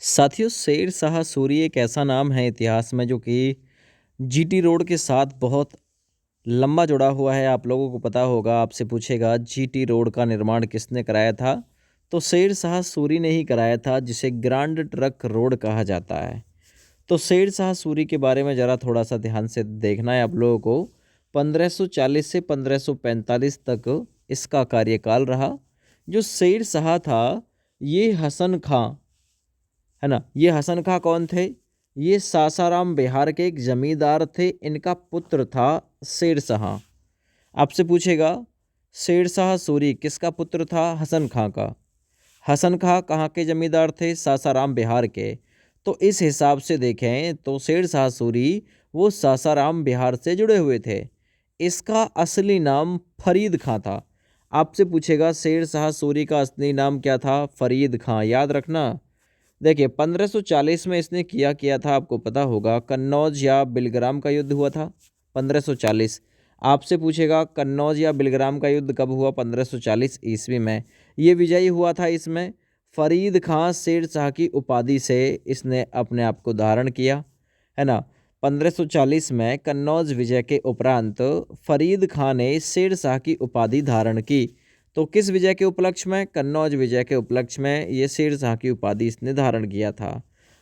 साथियों, शेर शाह सूरी एक ऐसा नाम है इतिहास में जो कि जीटी रोड के साथ बहुत लंबा जुड़ा हुआ है। आप लोगों को पता होगा, आपसे पूछेगा जीटी रोड का निर्माण किसने कराया था, तो शेर शाह सूरी ने ही कराया था, जिसे ग्रांड ट्रक रोड कहा जाता है। तो शेर शाह सूरी के बारे में ज़रा थोड़ा सा ध्यान से देखना है आप लोगों को। 1540 से 1545 तक इसका कार्यकाल रहा। जो शेर शाह था, ये हसन खां, है ना, ये हसन खां कौन थे? ये सासाराम बिहार के एक जमींदार थे। इनका पुत्र था शेर शाह। आपसे पूछेगा शेर शाह सूरी किसका पुत्र था? हसन खां का। हसन खां कहाँ के जमींदार थे? सासाराम बिहार के। तो इस हिसाब से देखें तो शेर शाह सूरी वो सासाराम बिहार से जुड़े हुए थे। इसका असली नाम फरीद खां था। आपसे पूछेगा शेर शाह सूरी का असली नाम क्या था? फरीद खां, याद रखना। देखिए, 1540 में इसने किया था, आपको पता होगा, कन्नौज या बिलग्राम का युद्ध हुआ था 1540। आपसे पूछेगा कन्नौज या बिलग्राम का युद्ध कब हुआ? 1540 ईस्वी में। ये विजयी हुआ था। इसमें फरीद खां शेर शाह की उपाधि से इसने अपने आप को धारण किया, है ना। 1540 में कन्नौज विजय के उपरांत फरीद खां ने शेर शाह की उपाधि धारण की। तो किस विजय के उपलक्ष्य में? कन्नौज विजय के उपलक्ष्य में ये शेर शाह की उपाधि इसने धारण किया था।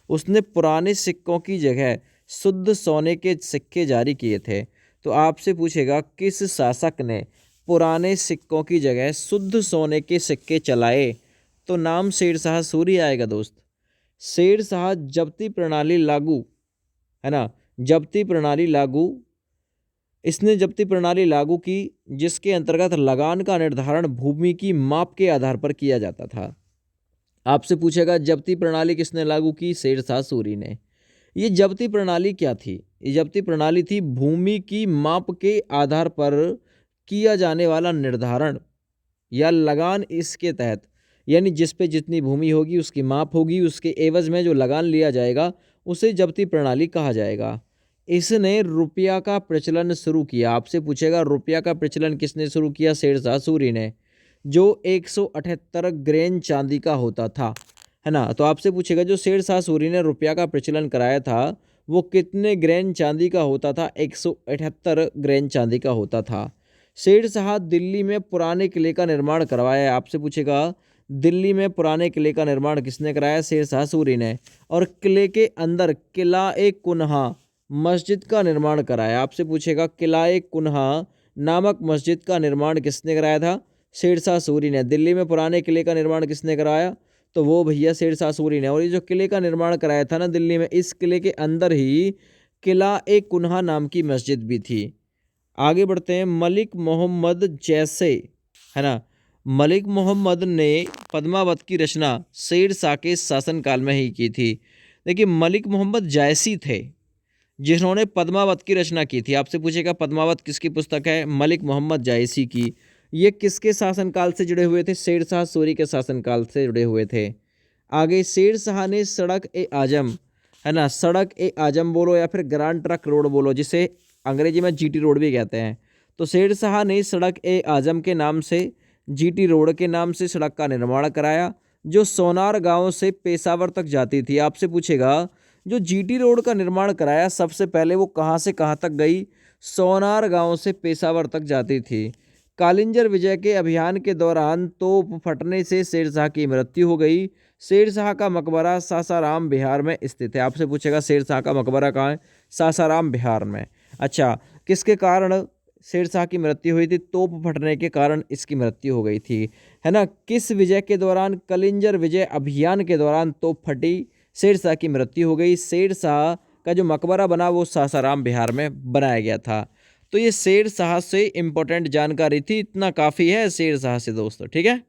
उसने पुराने सिक्कों की जगह शुद्ध सोने के सिक्के जारी किए थे। तो आपसे पूछेगा किस शासक ने पुराने सिक्कों की जगह शुद्ध सोने के सिक्के चलाए? तो नाम शेर शाह सूरी आएगा दोस्त। शेर शाह जब्ती प्रणाली लागू, है ना, जब्ती प्रणाली लागू, इसने जब्ती प्रणाली लागू की, जिसके अंतर्गत लगान का निर्धारण भूमि की माप के आधार पर किया जाता था। आपसे पूछेगा जब्ती प्रणाली किसने लागू की? शेर शाह सूरी ने। ये जब्ती प्रणाली क्या थी? ये जब्ती प्रणाली थी भूमि की माप के आधार पर किया जाने वाला निर्धारण या लगान। इसके तहत यानी जिस पे जितनी भूमि होगी उसकी माप होगी, उसके एवज में जो लगान लिया जाएगा उसे जब्ती प्रणाली कहा जाएगा। इसने रुपया का प्रचलन शुरू किया। आपसे पूछेगा रुपया का प्रचलन किसने शुरू किया? शेर शाह सूरी ने, जो 178 ग्रेन चांदी का होता था, है ना। तो आपसे पूछेगा जो शेर शाह सूरी ने रुपया का प्रचलन कराया था वो कितने ग्रेन चांदी का होता था? 178 ग्रेन चांदी का होता था। शेर शाह दिल्ली में पुराने किले का निर्माण करवाया। आपसे पूछेगा दिल्ली में पुराने किले का निर्माण किसने कराया? शेर शाह सूरी ने। और किले के अंदर किला ए कुन्हा मस्जिद का निर्माण कराया। आपसे पूछेगा किला ए कुन्हा नामक मस्जिद का निर्माण किसने कराया था? शेर शाह सूरी ने। दिल्ली में पुराने किले का निर्माण किसने कराया? तो वो भैया शेर शाह सूरी ने। और ये जो किले का निर्माण कराया था ना दिल्ली में, इस किले के अंदर ही किला ए कुन्हा नाम की मस्जिद भी थी। आगे बढ़ते हैं। मलिक मोहम्मद जैसे, है ना, मलिक मोहम्मद ने पद्मावत की रचना शेर शाह के शासनकाल में ही की थी। देखिए, मलिक मोहम्मद जैसी थे जिन्होंने पद्मावत की रचना की थी। आपसे पूछेगा पद्मावत किसकी पुस्तक है? मलिक मोहम्मद जायसी की। ये किसके शासनकाल से जुड़े हुए थे? शेर शाह सूरी के शासनकाल से जुड़े हुए थे। आगे शेर शाह ने सड़क ए आजम, है ना, सड़क ए आजम बोलो या फिर ग्रांड ट्रक रोड बोलो, जिसे अंग्रेजी में जीटी रोड भी कहते हैं। तो शेर शाह ने सड़क ए आजम के नाम से, जीटी रोड के नाम से सड़क का निर्माण कराया, जो सोनार गांव से पेशावर तक जाती थी। आपसे पूछेगा जो जीटी रोड का निर्माण कराया सबसे पहले वो कहाँ से कहाँ तक गई? सोनार गांव से पेशावर तक जाती थी। कालिंजर विजय के अभियान के दौरान तोप फटने से शेर शाह की मृत्यु हो गई। शेर शाह का मकबरा सासाराम बिहार में स्थित है। आपसे पूछेगा शेर शाह का मकबरा कहाँ है? सासाराम बिहार में। अच्छा, किसके कारण शेर शाह की मृत्यु हुई थी? तोप फटने के कारण इसकी मृत्यु हो गई थी, है ना। किस विजय के दौरान? कलिंजर विजय अभियान के दौरान तोप फटी, शेर शाह की मृत्यु हो गई। शेर शाह का जो मकबरा बना वो सासाराम बिहार में बनाया गया था। तो ये शेर शाह से इम्पोर्टेंट जानकारी थी, इतना काफ़ी है शेर शाह से दोस्तों, ठीक है।